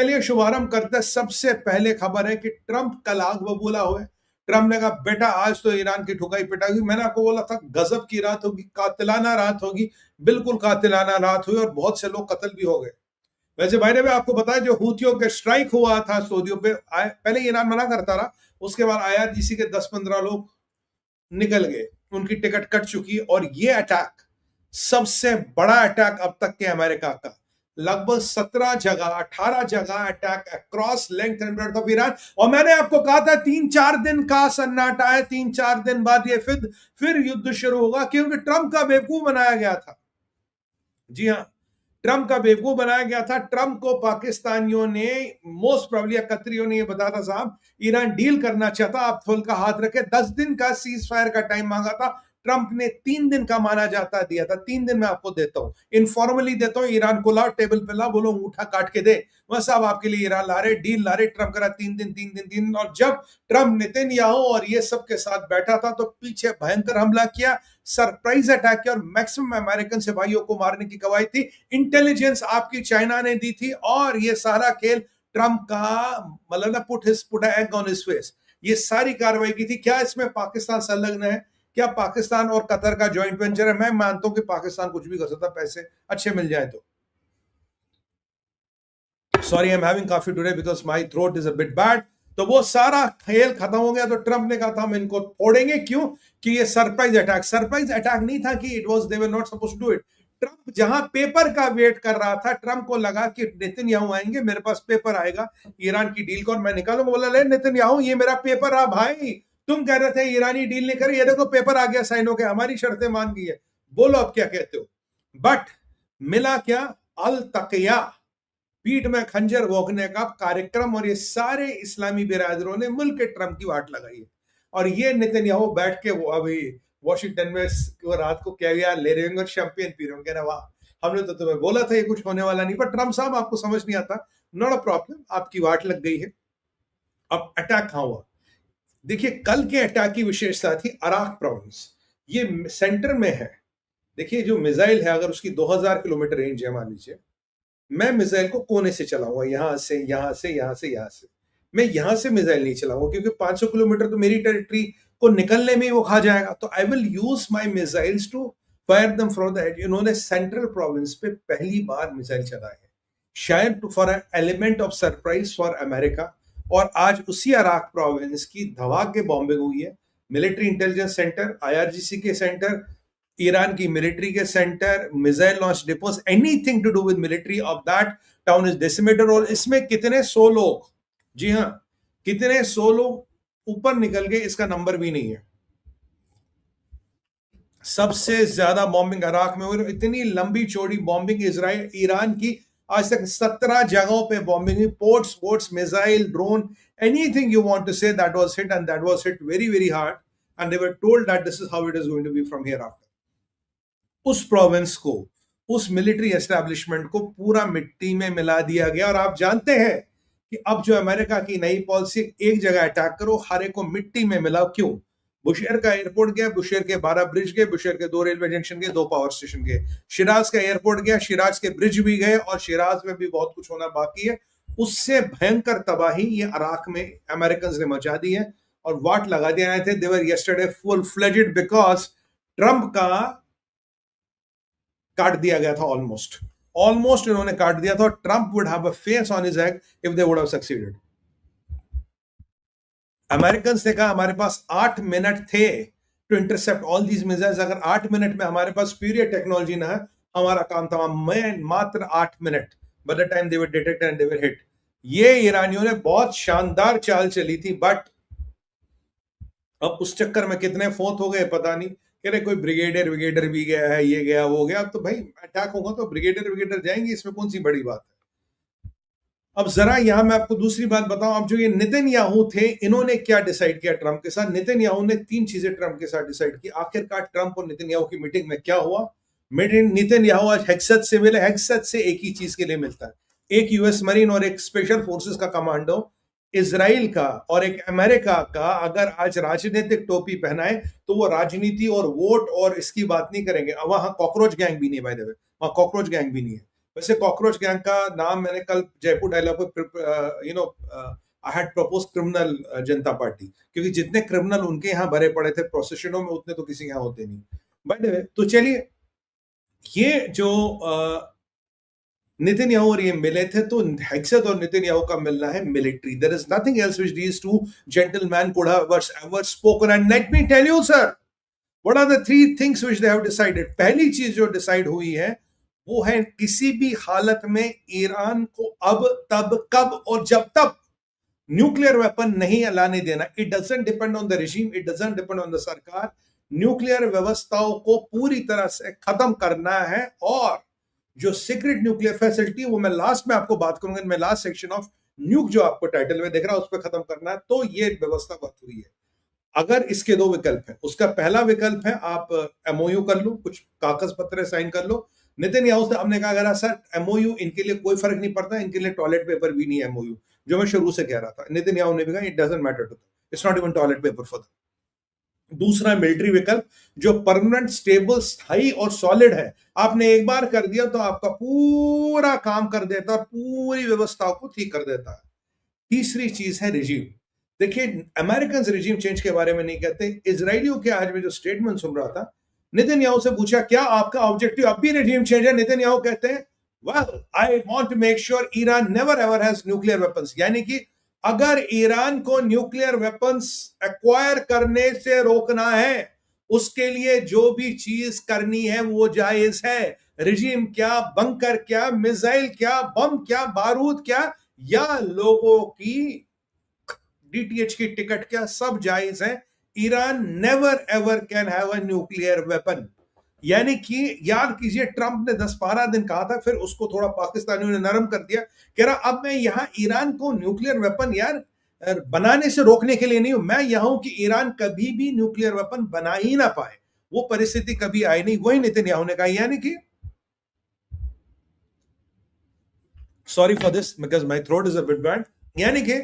चलिए शुभारंभ करते हैं। सबसे पहले खबर है कि ट्रंप कल आग बबूला हुए। ट्रंप ने कहा बेटा आज तो ईरान की ठुकाई पिटाई। मैंने आपको बोला था गजब की रात होगी, कातिलाना रात होगी। बिल्कुल कातिलाना रात हुई और बहुत से लोग कत्ल भी हो गए। वैसे भाई ने आपको बताया जो हूथियों के स्ट्राइक हुआ था सऊदियों पे, पहले ईरान मना करता रहा, उसके बाद आईआरजीसी के 10-15 लोग निकल गए, उनकी टिकट कट चुकी। और ये अटैक सबसे बड़ा अटैक अब तक के अमेरिका का, लगभग 17 जगह 18 जगह attack across length and breadth of Iran. और मैंने आपको कहा था 3-4 दिन का सन्नाटा है, 3-4 दिन बाद ये फिर युद्ध शुरू होगा, क्योंकि ट्रंप का बेवकूफ बनाया गया था। जी हां, ट्रंप का बेवकूफ बनाया गया था। ट्रंप को पाकिस्तानियों ने, मोस्ट प्रोबेबली कतरियों ने, यह बताया था साहब ईरान डील करना चाहता, आप थोल का हाथ रखे। 10 दिन का सीज फायर का टाइम मांगा था, ट्रंप ने 3 दिन का माना जाता दिया था। 3 दिन मैं आपको देता हूं, इनफॉर्मली देता हूं। ईरान को लाओ, टेबल पे लाओ, बोलो अंगूठा काट के दे, वह साहब आपके लिए ईरान ला रहे, डील ला रहे। ट्रंप करा 3 दिन 3 दिन 3 दिन। और जब ट्रंप नेतन्याहू और ये सब के साथ बैठा था तो पीछे भयंकर हमला किया, सरप्राइज अटैक किया और मैक्सिमम अमेरिकन सिपाहियों को मारने की कवायद थी। इंटेलिजेंस आपकी चाइना ने दी थी और ये सारा खेल ट्रंप का, मतलब ना, put egg on his face, ये सारी कार्रवाई की थी। क्या इसमें पाकिस्तान संलग्न है? क्या पाकिस्तान और कतर का जॉइंट वेंचर है? मैं मानता हूं कि पाकिस्तान कुछ भी कर सकता, पैसे अच्छे मिल जाए तो। Sorry, I am having coffee today because my throat is a bit bad. तो वो सारा खेल खत्म हो गया। तो ट्रंप ने कहा था हम इनको फोड़ेंगे। क्यों? कि ये सरप्राइज अटैक नहीं था कि it was, they were not supposed to do it. Trump जहां पेपर का वेट कर रहा था, ट्रंप को लगा कि नेतन्याहू आएंगे, मेरे पास पेपर आएगा ईरान की डील को और मैं निकालूंगा। बोला ले नेतन्याहू, ये मेरा पेपर आ भाई, तुम कह रहे थे ईरानी डील नहीं करे, ये देखो पेपर आ गया, साइन हो गया, हमारी शर्तें मान गई है, बोलो अब क्या कहते हो। बट मिला क्या? अल तकिया, पीठ में खंजर भोंकने का कार्यक्रम। और ये सारे इस्लामी बिरादरों ने मुल्क के ट्रंप की वाट लगाई है। और ये नेतन्याहू बैठ के वो अभी वॉशिंगटन में वो रात को क्या ले रहे होंगे, शैंपेन पी रहे होंगे ना, वाह हमने तो तुम्हें बोला था ये कुछ होने वाला नहीं। पर ट्रंप साहब आपको समझ नहीं आता, नॉट अ प्रॉब्लम, आपकी वाट लग गई है। अब अटैक कहां हुआ? देखिए कल के अटैक की विशेषता थी अराक प्रोविंस, ये सेंटर में है। देखिए जो मिसाइल है, अगर उसकी 2000 किलोमीटर रेंज है, मान लीजिए मैं मिसाइल को कोने से चलाऊंगा, यहां से यहां से यहां से यहां से, मैं यहां से मिसाइल नहीं चलाऊंगा क्योंकि 500 किलोमीटर तो मेरी टेरिटरी को निकलने में ही वो खा जाएगा। तो I will use my missiles to fire them from the edge. इन्होंने सेंट्रल प्रोविंस पे पहली बार मिसाइल चलाए हैं, शायद for an element of surprise for America. और आज उसी अराक प्रोविंस की धमाके के बॉम्बिंग हुई है। मिलिट्री इंटेलिजेंस सेंटर, आईआरजीसी के सेंटर, ईरान की मिलिट्री के centre, missile launch depots, anything to do with military of that town is decimated. और इसमें कितने 100 लोग, जी हां कितने 100 लोग ऊपर निकल गए, इसका नंबर भी नहीं है। सबसे ज्यादा बॉम्बिंग इराक में हुई, इतनी लंबी चौड़ी बॉम्बिंग इजराइल ईरान की आज तक 17 जगहों पे बॉम्बिंग हुई। पोर्ट्स वोर्ट्स, missile, drone, anything you want to say, that was hit and that was hit very very hard and they were told that this is how it is going to be from here after. उस province को, उस military establishment को पूरा मिट्टी में मिला दिया गया। और आप जानते हैं कि अब जो अमेरिका की नई पॉलिसी, एक जगह अटैक करो, हर एक को मिट्टी में मिलाओ। क्यों? बुशेयर का एयरपोर्ट गया, बुशेयर के 12 ब्रिज गए, बुशेयर के 2 रेलवे जंक्शन गए, 2 पावर स्टेशन गए। शिराज का एयरपोर्ट गया, शिराज के ब्रिज भी गए और शिराज में भी बहुत कुछ होना बाकी है। उससे भयंकर तबाही ये इराक में अमेरिकन ने मचा दी है और वाट लगा दिया। थे they were yesterday full fledged because Trump का काट दिया गया था, ऑलमोस्ट इन्होंने काट दिया था। Trump would have a face on his egg if they would have succeeded. American ने कहा हमारे पास 8 मिनट थे to intercept all these missiles. अगर 8 मिनट में हमारे पास superior टेक्नोलॉजी ना है, हमारा काम तमाम। मैं मात्र 8 minute, by the time they were detected and they were hit. ये ईरानियों ने बहुत शानदार चाल चली थी, बट अब उस चक्कर में कितने फौत हो गए पता नहीं। कह रहे कोई ब्रिगेडियर भी गया है, ये गया वो गया। अब तो भाई अटैक होगा तो ब्रिगेडियर जाएंगे, इसमें कौन सी बड़ी बात है। अब जरा यहां मैं आपको दूसरी बात बताऊं। अब जो ये नेतन्याहू थे, इन्होंने क्या डिसाइड किया ट्रंप के साथ? नेतन्याहू ने 3 चीजें ट्रंप के साथ डिसाइड की। आखिरकार ट्रंप और नेतन्याहू की मीटिंग में क्या हुआ? नेतन्याहू आज हेक्सत से मिले। हेक्सत से एक ही चीज के लिए मिलता है, एक यूएस मरीन और एक स्पेशल फोर्सेस का कमांडो इजराइल का और एक अमेरिका का अगर आज राजनीतिक टोपी पहनाए तो वो राजनीति और वोट और इसकी बात नहीं करेंगे। वहां कॉकरोच गैंग भी नहीं है, बाय द वे, वहां कॉकरोच गैंग भी नहीं है। वैसे कॉकरोच गैंग का नाम मैंने कल जयपुर डायलॉग पे I had propose criminal Janata party, क्योंकि जितने क्रिमिनल उनके यहाँ भरे पड़े थे प्रोसेशनों में उतने तो किसी के यहाँ होते नहीं। बट तो चलिए, ये जो नेतन्याहू और ये मिले थे, तो हेक्सेथ और नेतन्याहू का मिलना है military. There is nothing else which these two gentleman could have ever spoken. And let me tell you sir, what are the three things which they have decided. पहली चीज जो डिसाइड हुई है वो है किसी भी हालत में ईरान को अब तब कब और जब तक न्यूक्लियर वेपन नहीं लाने देना। It doesn't depend on the regime, it doesn't depend on the सरकार। न्यूक्लियर व्यवस्थाओं को पूरी तरह से खत्म करना है, और जो सीक्रेट न्यूक्लियर फैसिलिटी, वो मैं लास्ट में आपको बात करूंगा, मैं लास्ट सेक्शन ऑफ न्यूक जो आपको टाइटल में देख रहा है उस पर खत्म करना है। तो ये व्यवस्था बात हुई है। अगर इसके दो विकल्प हैं, उसका पहला विकल्प है आप एमओयू कर लो, कुछ कागज पत्र साइन कर लो। नेतन्याहू से हमने कहा अगर सर एमओयू इनके लिए कोई फर्क नहीं पड़ता, इनके लिए टॉयलेट पेपर भी नहीं है एमओयू, जो मैं शुरू से कह रहा था। नेतन्याहू ने भी कहा it doesn't matter to, it's not even toilet paper for them. दूसरा मिलिट्री विकल्प जो परमानेंट, स्टेबल, स्थायी और सॉलिड है। आपने एक बार कर दिया तो आपका पूरा काम कर देता और पूरी व्यवस्थाओं को ठीक कर देता है। तीसरी चीज है रिजीम। देखिए, अमेरिकन रिजीम चेंज के बारे में नहीं कहते। इजरायलियों के आज में जो स्टेटमेंट सुन रहा था, नेतन्याहू से पूछा क्या आपका ऑब्जेक्टिव अब भी रिजीम चेंज है? नेतन्याहू कहते हैं well I want to make sure Iran never ever has nuclear weapons. यानी कि अगर ईरान को न्यूक्लियर वेपन्स एक्वायर करने से रोकना है, उसके लिए जो भी चीज करनी है वो जायज है। रिजीम क्या, बंकर क्या, मिसाइल क्या, बम क्या, बारूद क्या, या लोगों की डीटीएच की टिकट क्या, सब जायज है। Iran never ever can have a nuclear weapon. यानी कि याद कीजिए, ट्रंप ने 10-12 दिन कहा था, फिर उसको थोड़ा पाकिस्तानियों ने नरम कर दिया, कह रहा अब मैं यहां ईरान को न्यूक्लियर वेपन यार बनाने से रोकने के लिए नहीं हूं, मैं यहां हूं कि ईरान कभी भी न्यूक्लियर वेपन बना ही ना पाए। वो परिस्थिति कभी आई नहीं, वही नेतन्याहू ने कहा। यानी कि sorry for this because my throat is a bit bad. यानी कि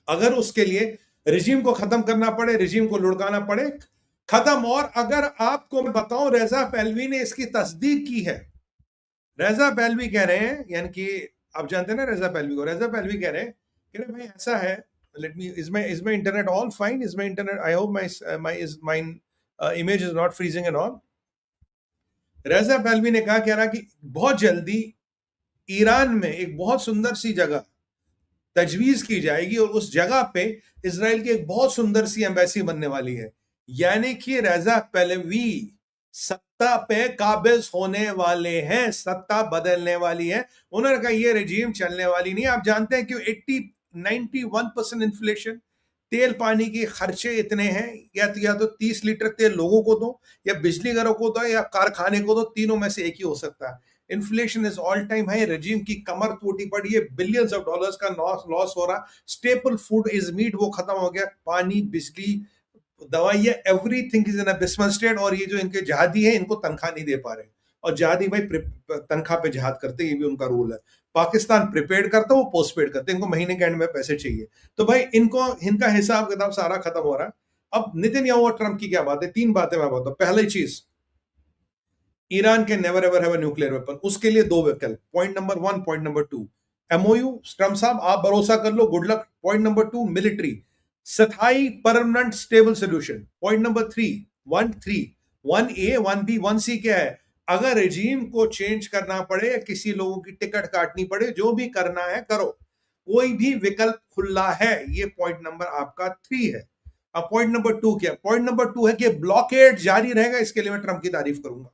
अगर उसके लिए रिजीम को खत्म करना पड़े, रिजीम को लुढ़काना पड़े, खत्म। और अगर आपको मैं बताऊं, रेजा पहलवी ने इसकी तस्दीक की है। रेजा पहलवी कह रहे हैं, यानी कि आप जानते हैं ना रेजा पहलवी को, रेजा पहलवी कह रहे हैं कि भाई ऐसा है, let me, is my internet all fine? Is my internet, I hope my image is not freezing and all. रेजा पहलवी ने कह रहा कि बहुत जल्दी ईरान में एक बहुत सुंदर सी जगह तजवीज की जाएगी और उस जगह पे इजराइल की एक बहुत सुंदर सी एम्बेसी बनने वाली है। यानी कि रेजा पहलवी सत्ता पे काबिज होने वाले हैं, सत्ता बदलने वाली है। उन्होंने कहा ये रजीम चलने वाली नहीं। आप जानते हैं कि 91% इन्फ्लेशन, तेल पानी के खर्चे इतने हैं, या तो 30 लीटर तेल लोगों को दो, या बिजली घरों को दो, या कारखाने को दो, तीनों में से एक ही हो सकता है। Inflation is all time high, regime की कमर टूटी पड़ी है, बिलियंस ऑफ डॉलर्स का लॉस हो रहा। स्टेपल फूड इज मीट, वो खत्म हो गया। पानी, बिजली, दवाइयां, everything is in a dismal state. और ये जो इनके जहादी है, इनको तनख्वाह नहीं दे पा रहे। और जहादी भाई तनख्वाह पे जहाद करते, ये भी उनका रूल है। पाकिस्तान प्रीपेड करता, वो पोस्ट पेड करते, इनको महीने के एंड में पैसे चाहिए। तो भाई इनका हिसाब किताब सारा खत्म हो रहा है। अब नेतन्याहू और ट्रंप की क्या बात है? 3 बातें मैं बताता हूं। पहली चीज, ईरान के never ever have a nuclear weapon. उसके लिए 2 विकल्प, point number 1, point number 2 MOU. Trump साहब आप भरोसा कर लो, good luck. Point number 2 military, स्थायी, permanent, stable solution. Point number 3, 1A 1B 1C क्या है? अगर रिजीम को चेंज करना पड़े या किसी लोगों की टिकट काटनी पड़े, जो भी करना है करो, कोई भी विकल्प खुला है। ये पॉइंट नंबर आपका 3 है। अब पॉइंट नंबर 2 क्या? पॉइंट नंबर 2 है कि ब्लॉकेड जारी रहेगा। इसके लिए मैं ट्रंप की तारीफ करूंगा।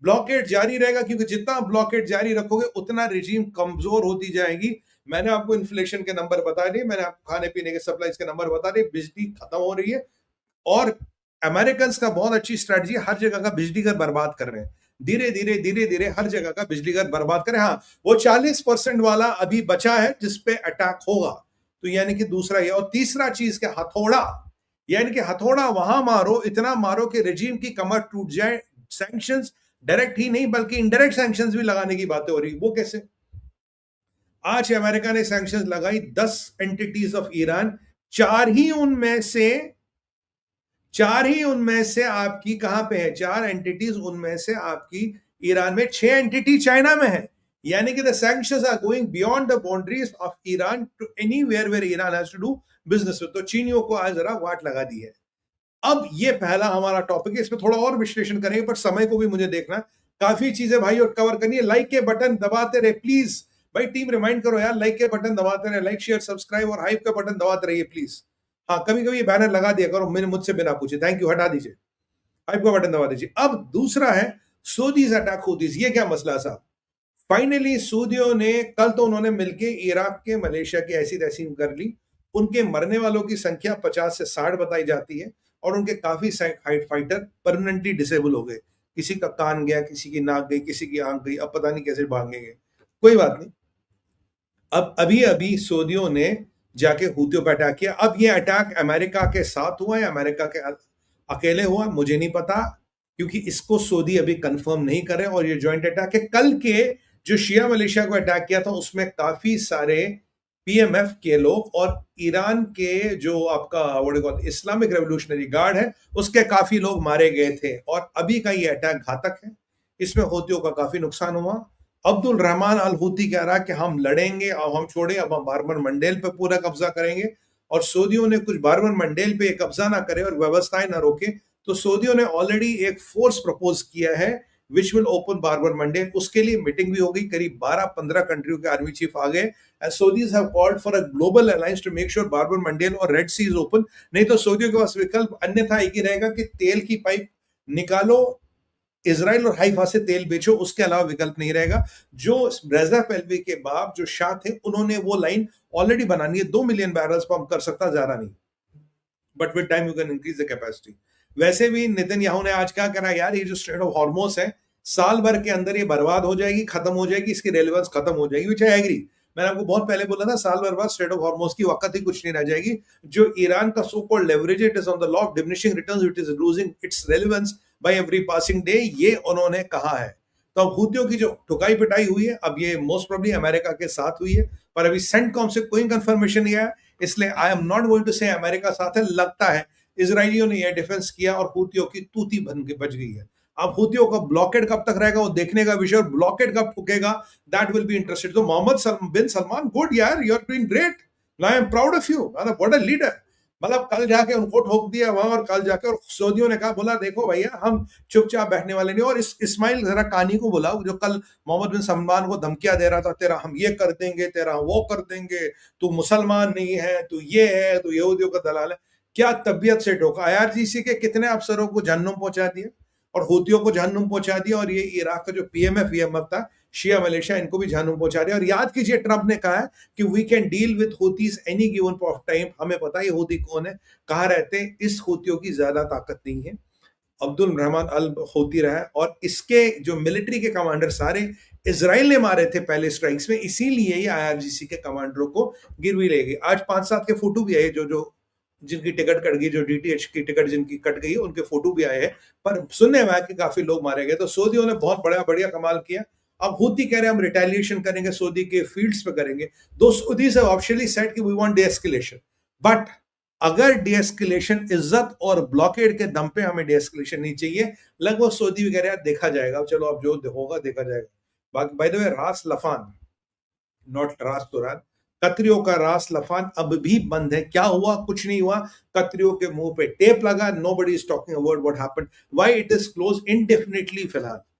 ब्लॉकेड जारी रहेगा, क्योंकि जितना ब्लॉकेड जारी रखोगे उतना रिजीम कमजोर होती जाएगी। मैंने आपको इन्फ्लेशन के नंबर बता दिए, मैंने आपको खाने पीने के सप्लाईज के नंबर बता दिए, बिजली खत्म हो रही है। और अमेरिकन का बहुत अच्छी स्ट्रेटजी, हर जगह का बिजली घर बर्बाद कर रहे हैं। धीरे धीरे हर जगह का बिजली घर बर्बाद करें। हाँ, वो 40% वाला अभी बचा है जिसपे अटैक होगा। तो यानी कि दूसरा ये। और तीसरा चीज क्या? हथौड़ा। यानी कि हथौड़ा वहां मारो, इतना मारो कि रिजीम की कमर टूट जाए। सैंक्शंस डायरेक्ट ही नहीं बल्कि इनडायरेक्ट सैंक्शंस भी लगाने की बातें हो रही। वो कैसे? आज अमेरिका ने सैंक्शंस लगाई 10 एंटिटीज ऑफ ईरान, चार ही उनमें से आपकी कहां पे है? 4 एंटिटीज उनमें से आपकी ईरान में, 6 एंटिटी चाइना में है। यानी कि the sanctions are going beyond the boundaries of Iran to anywhere where Iran has to do business with. तो चीनियों को आज जरा वाट लगा दी है। अब ये पहला हमारा टॉपिक है, इसमें थोड़ा और विश्लेषण करेंगे, पर समय को भी मुझे देखना है, काफी चीजें भाई और कवर करनी है। लाइक के बटन दबाते रहे प्लीज भाई, टीम रिमाइंड करो यार, लाइक के बटन दबाते रहे, लाइक शेयर सब्सक्राइब और हाइप का बटन दबाते रहिए प्लीज। हाँ, कभी कभी बैनर लगा दिया करो मैंने मुझसे बिना पूछे, थैंक यू, हटा दीजिए, हाइप का बटन दबा दीजिए। अब दूसरा है सऊदीज अटैक होतीज, ये क्या मसला साहब। फाइनली सऊदियों ने कल तो उन्होंने मिलके इराक के मलेशिया की ऐसी तैसी कर ली। उनके मरने वालों की संख्या 50 से 60 बताई जाती है और उनके काफी फाइटर परमानेंटली डिसेबल हो गए। किसी का कान गया, किसी की नाक गई, किसी की आंख गई, अब पता नहीं कैसे भागेंगे। कोई बात नहीं। अब अभी अभी सऊदियों ने जाके हूतियों पर अटैक किया। अब ये अटैक अमेरिका के साथ हुआ या अमेरिका के अकेले हुआ मुझे नहीं पता, क्योंकि इसको सऊदी अभी कंफर्म नहीं करे। और ये ज्वाइंट अटैक है। कल के जो शिया मलेशिया को अटैक किया था उसमें काफी सारे पीएमएफ के लोग और ईरान के जो आपका इस्लामिक रेवोल्यूशनरी गार्ड है उसके काफी लोग मारे गए थे। और अभी का ये अटैक घातक है, इसमें हूतियों का काफी नुकसान हुआ। अब्दुल रहमान अल हूती कह रहा है कि हम लड़ेंगे, अब हम छोड़े, अब हम बारबर मंडेल पे पूरा कब्जा करेंगे। और सऊदियों ने कुछ बारबर मंडेल पे कब्जा ना करे और व्यवस्थाएं ना रोके, तो सऊदियों ने ऑलरेडी एक फोर्स प्रपोज किया है which will open barber Mendel. उसके लिए मीटिंग भी हो गई, करीब 12-15 कंट्रियों के आर्मी चीफ आ गए। Saudis have called for a global alliance to make sure barber Mendel और रेड सी इज ओपन। नहीं तो सऊदियों के पास विकल्प अन्यथा एक ही रहेगा कि तेल की पाइप निकालो, इजराइल और हाइफा से तेल बेचो, उसके अलावा विकल्प नहीं रहेगा। जो रेजा पहलवी के बाप जो शाह थे उन्होंने वो लाइन ऑलरेडी बनानी है, 2 मिलियन बैरल्स पंप कर सकता, ज्यादा नहीं, but with time you can increase the capacity. वैसे भी नेतन्याहू ने आज क्या करा यार, ये जो स्ट्रेट ऑफ हॉर्मोस है साल भर के अंदर ये बर्बाद हो जाएगी, खत्म हो जाएगी, इसकी रेलेवेंस खत्म हो जाएगी, विच आई एग्री। मैंने आपको बहुत पहले बोला था साल भर बाद स्ट्रेट ऑफ हॉर्मोस की वक्त ही कुछ नहीं रह जाएगी। जो ईरान का so called leverage it is on the law of diminishing returns, it is losing its relevance by every passing day, ये उन्होंने कहा है। तो अब हूतियों की जो ठुकाई पिटाई हुई है, अब ये मोस्ट प्रोबेबली अमेरिका के साथ हुई है, पर अभी सेंटकॉम से कोई कंफर्मेशन नहीं आया, इसलिए I am not going to say America साथ है। लगता है इजरायलियों ने यह डिफेंस किया और हूतियों की तूती बन के बच गई है। अब हूतियों का ब्लॉकेड कब तक रहेगा वो देखने का विषय, और ब्लॉकेड कब ठुकेगा दैट विल बी इंटरेस्टेड। तो मोहम्मद बिन सलमान, गुड यार, you are doing great, I am proud of you, what a leader. मतलब कल जाके उनको ठोक दिया वहां, और कल जाके और सऊदियों ने कहा, बोला देखो भैया हम चुपचाप बैठने वाले नहीं। और इस इस्माइल जरा कानी को बुलाओ जो कल मोहम्मद बिन सलमान को धमकियां दे रहा था, तेरा हम ये कर देंगे, तेरा वो कर देंगे, तू मुसलमान नहीं है, तू ये है, तू यहूदियों का दलाल है। क्या तबीयत से ठोका। आईआरजीसी के कितने अफसरों को जहन्नुम पहुंचा दिया और हूतियों को जहन्नुम पहुंचा दिया, और ये इराक का जो पीएमएफ वीएमएफ था शिया मलेशिया, इनको भी जहन्नुम पहुंचा दिया। और याद कीजिए ट्रंप ने कहा है कि we can deal with Houthis any given of time. हमें पता है हूती कौन है, कहाँ रहते हैं, इस हूतियों की ज्यादा ताकत नहीं है। अब्दुल रहमान अल हूती रहा है, और इसके जो मिलिट्री के कमांडर सारे इजराइल ने मारे थे पहले स्ट्राइक्स में, इसीलिए ये आईआरजीसी के कमांडरों को गिरवी ले गई। आज 5-7 के फोटो भी आए, जो जिनकी टिकट कट गई, जो डीटीएच की टिकट जिनकी कट गई, उनके फोटो भी आए हैं। पर सुनने में आया कि काफी लोग मारे गए। तो सऊदियों ने बहुत बड़ा बढ़िया कमाल किया। अब हूती कह रहे हैं हम रिटेलिएशन करेंगे, सऊदी के फील्ड्स पे करेंगे। दो सऊदीज हैव ऑफिशियली सेड कि वी वांट डीएस्केलेशन, बट अगर डीएस्केलेशन इज्जत और ब्लॉकेड के दम पे, हमें डीएस्केलेशन नहीं चाहिए। लगभग सऊदी भी कह रहे हैं देखा जाएगा, चलो अब जो होगा देखा जाएगा। बाकी बाय द वे, रास लफान, नॉट रास तुरान, कतरियों का रास लफान अब भी बंद है। क्या हुआ? कुछ नहीं हुआ। कतरियों के मुंह पे टेप लगा, nobody is talking about what happened, why it is close इंडेफिनिटली फिलहाल।